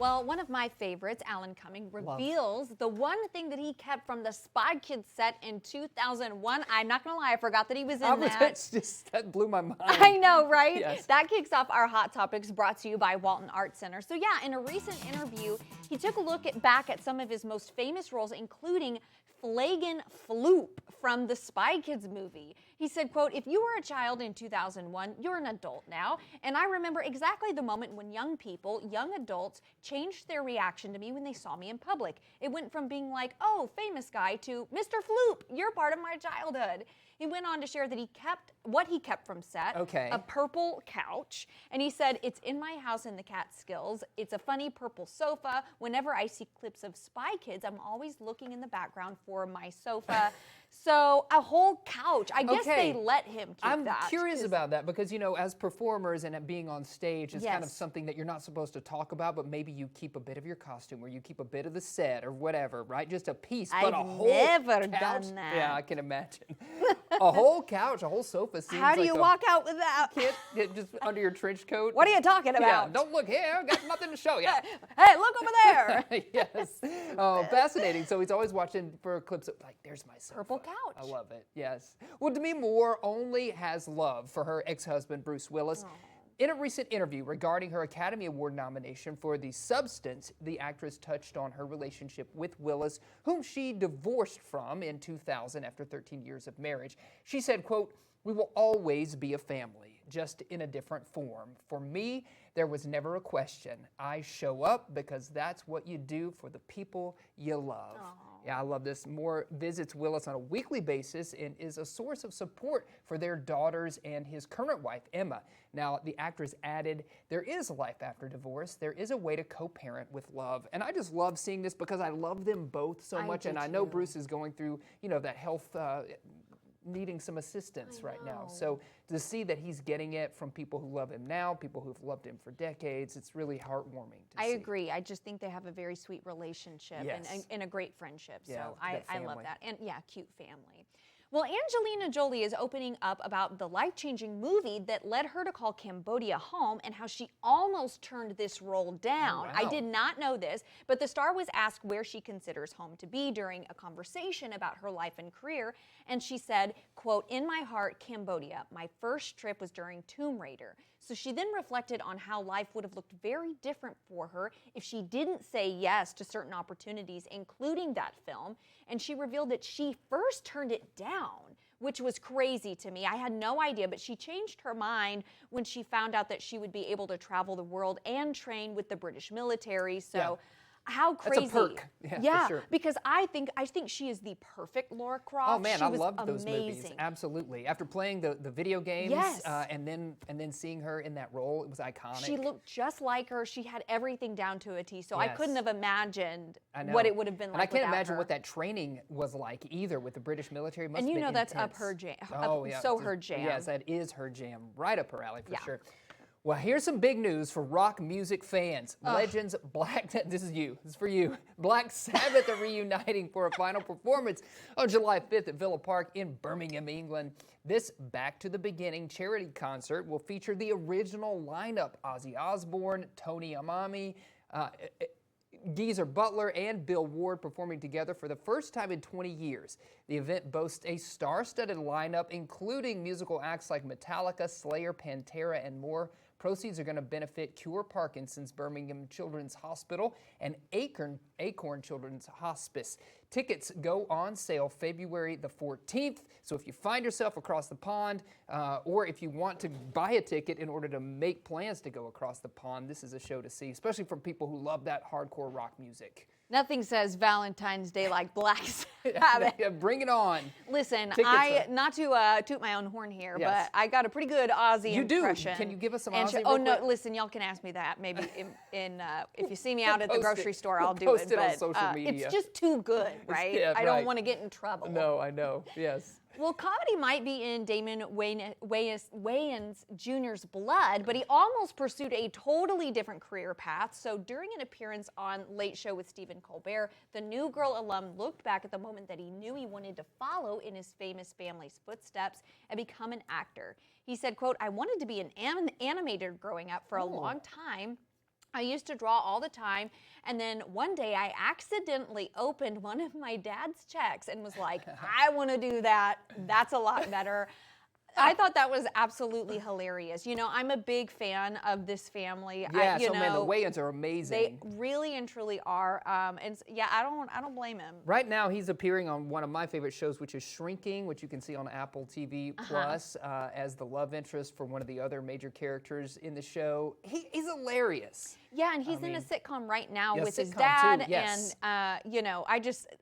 Well, one of my favorites, Alan Cumming, reveals the one thing that he kept from the Spy Kids set in 2001. I'm not going to lie, I forgot that he was in that. That blew my mind. I know, right? Yes. That kicks off our Hot Topics, brought to you by Walton Art Center. So yeah, in a recent interview, he took a look back at some of his most famous roles, including Flagon Floop from the Spy Kids movie. He said, quote, "If you were a child in 2001, you're an adult now. And I remember exactly the moment when young people, young adults, changed their reaction to me when they saw me in public. It went from being like, oh, famous guy, to Mr. Floop, you're part of my childhood." He went on to share that he kept from set, a purple couch. And he said, "It's in my house in the Catskills. It's a funny purple sofa. Whenever I see clips of Spy Kids, I'm always looking in the background for my sofa." So a whole couch. I guess they let him keep that. I'm curious about that because, you know, as performers and being on stage is kind of something that you're not supposed to talk about, but maybe you keep a bit of your costume or you keep a bit of the set or whatever, right? Just a piece, but a whole never couch. done that. Yeah, I can imagine. A whole couch, a whole sofa seems How do you walk out with that? Just under your trench coat. What are you talking about? Yeah, don't look here. Got nothing to show you. Hey, look over there. Yes. Oh, fascinating. So he's always watching for clips of, like, there's my sofa. Purple couch. I love it. Yes. Well, Demi Moore only has love for her ex-husband, Bruce Willis. In a recent interview regarding her Academy Award nomination for The Substance, the actress touched on her relationship with Willis, whom she divorced from in 2000 after 13 years of marriage. She said, quote, "We will always be a family, just in a different form. For me, there was never a question. I show up because that's what you do for the people you love." Yeah, I love this. Moore visits Willis on a weekly basis and is a source of support for their daughters and his current wife, Emma. Now, the actress added, "There is a life after divorce. There is a way to co-parent with love." And I just love seeing this because I love them both so much. And I know Bruce is going through, you know, that health needing some assistance right now. So to see that he's getting it from people who love him now, people who've loved him for decades, it's really heartwarming to see. I agree. I just think they have a very sweet relationship and a great friendship. So I love that. And yeah, cute family. Well, Angelina Jolie is opening up about the life-changing movie that led her to call Cambodia home and how she almost turned this role down. I did not know this, but the star was asked where she considers home to be during a conversation about her life and career, and she said, quote, "In my heart, Cambodia. My first trip was during Tomb Raider." So she then reflected on how life would have looked very different for her if she didn't say yes to certain opportunities, including that film. And she revealed that she first turned it down, which was crazy to me. I had no idea, but she changed her mind when she found out that she would be able to travel the world and train with the British military. So how crazy. That's a perk. Yeah, for sure. Because I think she is the perfect Laura Croft. Oh man, she I was loved those amazing. movies. Absolutely. After playing the video games and then seeing her in that role, it was iconic. She looked just like her. She had everything down to a T. So I couldn't have imagined what it would have been like. And I can't imagine her. what that training was like either with the British military. And you know that's up her jam. Her jam. Yes, that is her jam. Right up her alley for sure. Well, here's some big news for rock music fans. Legends this is for you. Black Sabbath are reuniting for a final performance on July 5th at Villa Park in Birmingham, England. This Back to the Beginning charity concert will feature the original lineup: Ozzy Osbourne, Tony Iommi, Geezer Butler, and Bill Ward performing together for the first time in 20 years. The event boasts a star-studded lineup, including musical acts like Metallica, Slayer, Pantera, and more. Proceeds are going to benefit Cure Parkinson's, Birmingham Children's Hospital, and Acorn Children's Hospice. Tickets go on sale February the 14th. So if you find yourself across the pond, or if you want to buy a ticket in order to make plans to go across the pond, this is a show to see, especially for people who love that hardcore rock music. Nothing says Valentine's Day like Black Sabbath. Bring it on. Listen, not to toot my own horn here, but I got a pretty good Ozzy impression. Can you give us some Ozzy? Oh no, listen, y'all can ask me that. Maybe if you see me out at the grocery store, I'll do it. But on social media. It's just too good, right? I don't want to get in trouble. No, I know. Yes. Well, comedy might be in Damon Wayans Jr.'s blood, but he almost pursued a totally different career path. So during an appearance on Late Show with Stephen Colbert, the New Girl alum looked back at the moment that he knew he wanted to follow in his famous family's footsteps and become an actor. He said, quote, "I wanted to be an animator growing up for a long time. I used to draw all the time, and then one day I accidentally opened one of my dad's checks and was like, I want to do that. That's a lot better. I thought that was absolutely hilarious. You know, I'm a big fan of this family. Yeah, man, the weigh-ins are amazing. They really and truly are. And yeah, I don't blame him. Right now, he's appearing on one of my favorite shows, which is Shrinking, which you can see on Apple TV Plus as the love interest for one of the other major characters in the show. He's hilarious. Yeah, and he's in a sitcom right now with his dad. Too, yes. And, you know,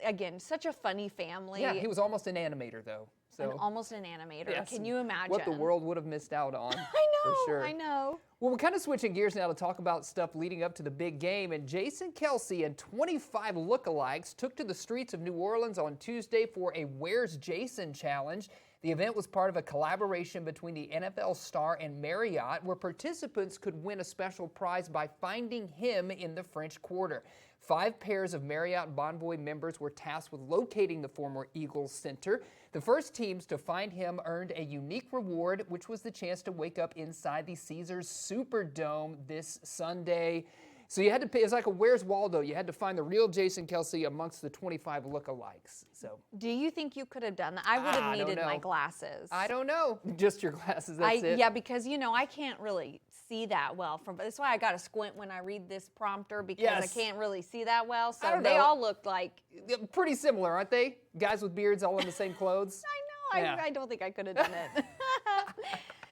again, such a funny family. Yeah, he was almost an animator, though. So, almost an animator. Yes. Can you imagine? What the world would have missed out on. I know, for sure. I know. Well, we're kind of switching gears now to talk about stuff leading up to the big game. And Jason Kelce and 25 lookalikes took to the streets of New Orleans on Tuesday for a Where's Jason challenge. The event was part of a collaboration between the NFL star and Marriott, where participants could win a special prize by finding him in the French Quarter. 5 pairs of Marriott Bonvoy members were tasked with locating the former Eagles center. The first teams to find him earned a unique reward, which was the chance to wake up inside the Caesars Superdome this Sunday. So you had to pay, it's like a Where's Waldo? You had to find the real Jason Kelce amongst the 25 lookalikes. So, do you think you could have done that? I would have needed my glasses. I don't know. Just your glasses, that's it. Yeah, because, you know, I can't really see that well. That's why I got to squint when I read this prompter, because I can't really see that well. So they all looked like... Pretty similar, aren't they? Guys with beards all in the same clothes. I know. Yeah. I don't think I could have done it.